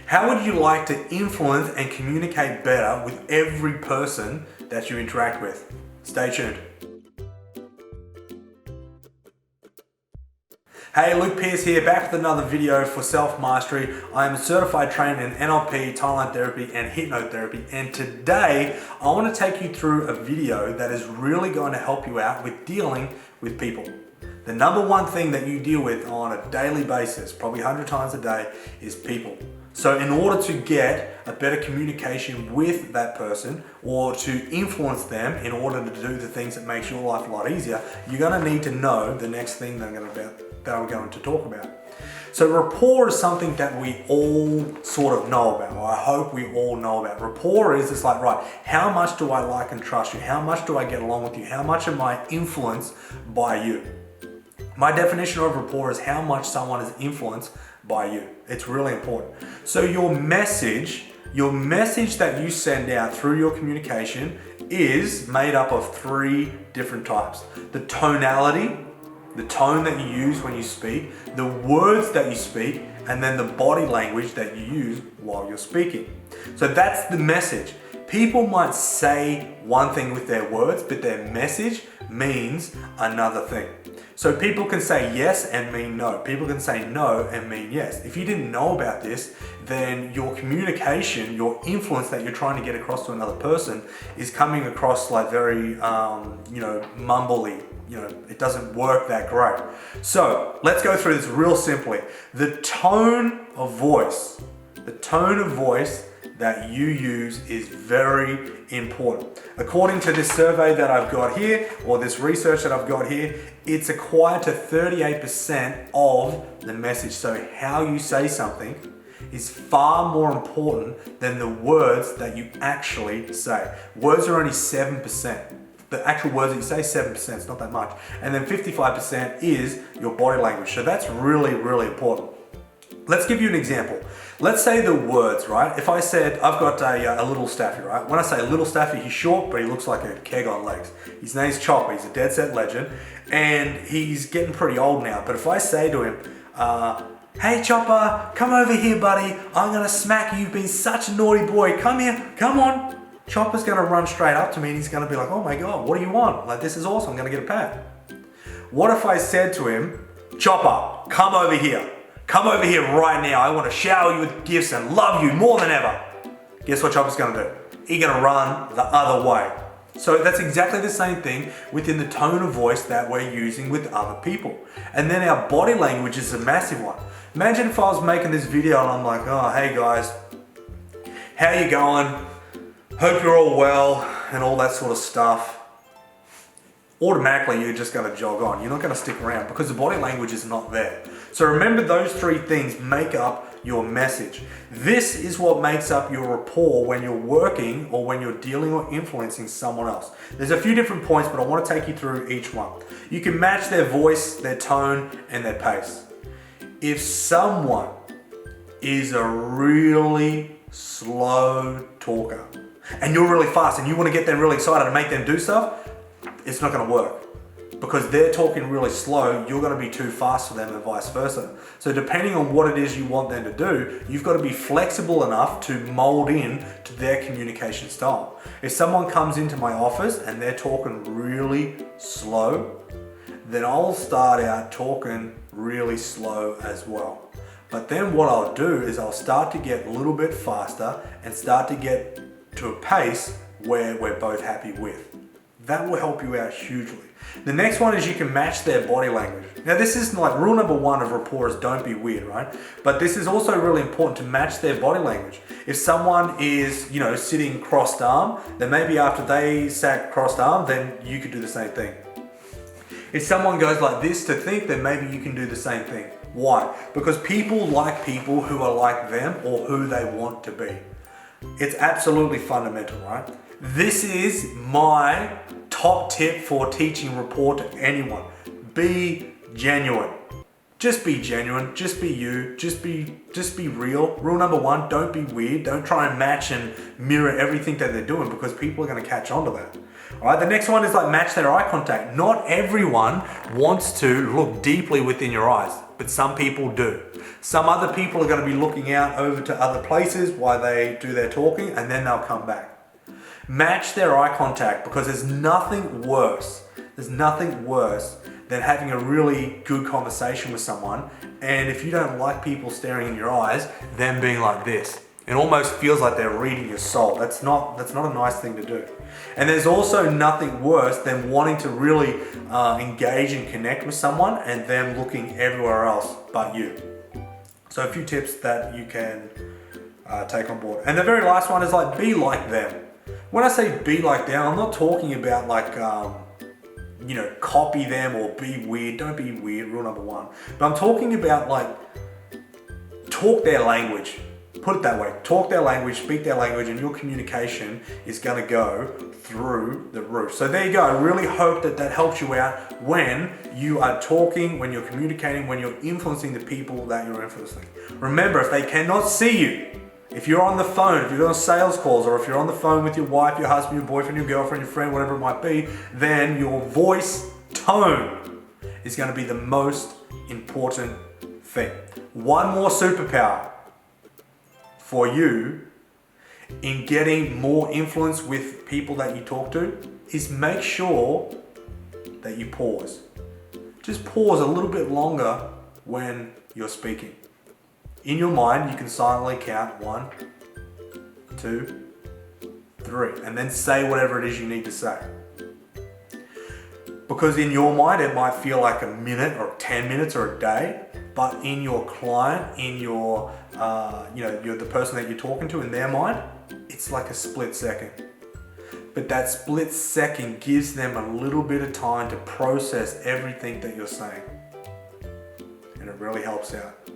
How would you like to influence and communicate better with every person that you interact with? Stay tuned. Hey, Luke Pearce here, back with another video for self-mastery. I am a certified trainer in NLP, timeline therapy, and hypnotherapy. And today, I want to take you through a video that is really going to help you out with dealing with people. The number one thing that you deal with on a daily basis, probably 100 times a day, is people. So in order to get a better communication with that person or to influence them in order to do the things that makes your life a lot easier, you're going to need to know the next thing that we're going to talk about. So rapport is something that we all sort of know about, or I hope we all know about. Rapport is just like, right, how much do I like and trust you? How much do I get along with you? How much am I influenced by you? My definition of rapport is how much someone is influenced by you. It's really important. So your message that you send out through your communication is made up of 3 different types. The tonality, the tone that you use when you speak, the words that you speak, and then the body language that you use while you're speaking. So that's the message. People might say one thing with their words, but their message means another thing. So people can say yes and mean no. People can say no and mean yes. If you didn't know about this, then your communication, your influence that you're trying to get across to another person is coming across like very, mumbly. It doesn't work that great. So let's go through this real simply. The tone of voice that you use is very important. According to this survey that I've got here, or this research that I've got here, it's acquired to 38% of the message. So how you say something is far more important than the words that you actually say. Words are only 7%. The actual words that you say, 7%, it's not that much. And then 55% is your body language. So that's really, really important. Let's give you an example. Let's say the words, right? If I said, I've got a little staffy, right? When I say a little staffy, he's short, but he looks like a keg on legs. His name's Chopper, he's a dead set legend, and he's getting pretty old now. But if I say to him, hey Chopper, come over here, buddy. I'm gonna smack you. You've been such a naughty boy. Come here, come on. Chopper's gonna run straight up to me and he's gonna be like, oh my God, what do you want? Like, this is awesome, I'm gonna get a pat. What if I said to him, Chopper, come over here. Come over here right now. I want to shower you with gifts and love you more than ever. Guess what Chopper's gonna do? He's gonna run the other way. So that's exactly the same thing within the tone of voice that we're using with other people. And then our body language is a massive one. Imagine if I was making this video and I'm like, oh, hey guys, how you going? Hope you're all well and all that sort of stuff. Automatically, you're just going to jog on. You're not going to stick around because the body language is not there. So remember, those 3 things make up your message. This is what makes up your rapport when you're working or when you're dealing or influencing someone else. There's a few different points, but I want to take you through each one. You can match their voice, their tone, and their pace. If someone is a really slow talker and you're really fast and you want to get them really excited and make them do stuff, it's not going to work because they're talking really slow. You're going to be too fast for them and vice versa. So depending on what it is you want them to do, you've got to be flexible enough to mold in to their communication style. If someone comes into my office and they're talking really slow, then I'll start out talking really slow as well. But then what I'll do is I'll start to get a little bit faster and start to get to a pace where we're both happy with. That will help you out hugely. The next one is you can match their body language. Now this is like rule number 1 of rapport is don't be weird, right? But this is also really important to match their body language. If someone is, sitting crossed arm, then maybe after they sat crossed arm, then you could do the same thing. If someone goes like this to think, then maybe you can do the same thing. Why? Because people like people who are like them or who they want to be. It's absolutely fundamental, right? This is my top tip for teaching rapport to anyone. Be genuine. Just be genuine, just be you, just be real. Rule number 1, don't be weird. Don't try and match and mirror everything that they're doing because people are going to catch on to that. All right, the next one is like match their eye contact. Not everyone wants to look deeply within your eyes. but some people do. Some other people are going to be looking out over to other places while they do their talking, and then they'll come back. Match their eye contact, because there's nothing worse than having a really good conversation with someone, and if you don't like people staring in your eyes, them being like this. It almost feels like they're reading your soul. That's not a nice thing to do. And there's also nothing worse than wanting to really engage and connect with someone and them looking everywhere else but you. So a few tips that you can take on board. And the very last one is like, be like them. When I say be like them, I'm not talking about like, copy them or be weird. Don't be weird, rule number one. But I'm talking about like, talk their language. Put it that way, talk their language, speak their language, and your communication is going to go through the roof. So there you go. I really hope that helps you out when you are talking, when you're communicating, when you're influencing the people that you're influencing. Remember, if they cannot see you, if you're on the phone, if you're on sales calls, or if you're on the phone with your wife, your husband, your boyfriend, your girlfriend, your friend, whatever it might be, then your voice tone is going to be the most important thing. One more superpower for you in getting more influence with people that you talk to is make sure that you pause. Just pause a little bit longer when you're speaking. In your mind, you can silently count 1, 2, 3, and then say whatever it is you need to say. Because in your mind, it might feel like a minute or 10 minutes or a day, but in your client, in your, you're the person that you're talking to, in their mind, it's like a split second. But that split second gives them a little bit of time to process everything that you're saying. And it really helps out.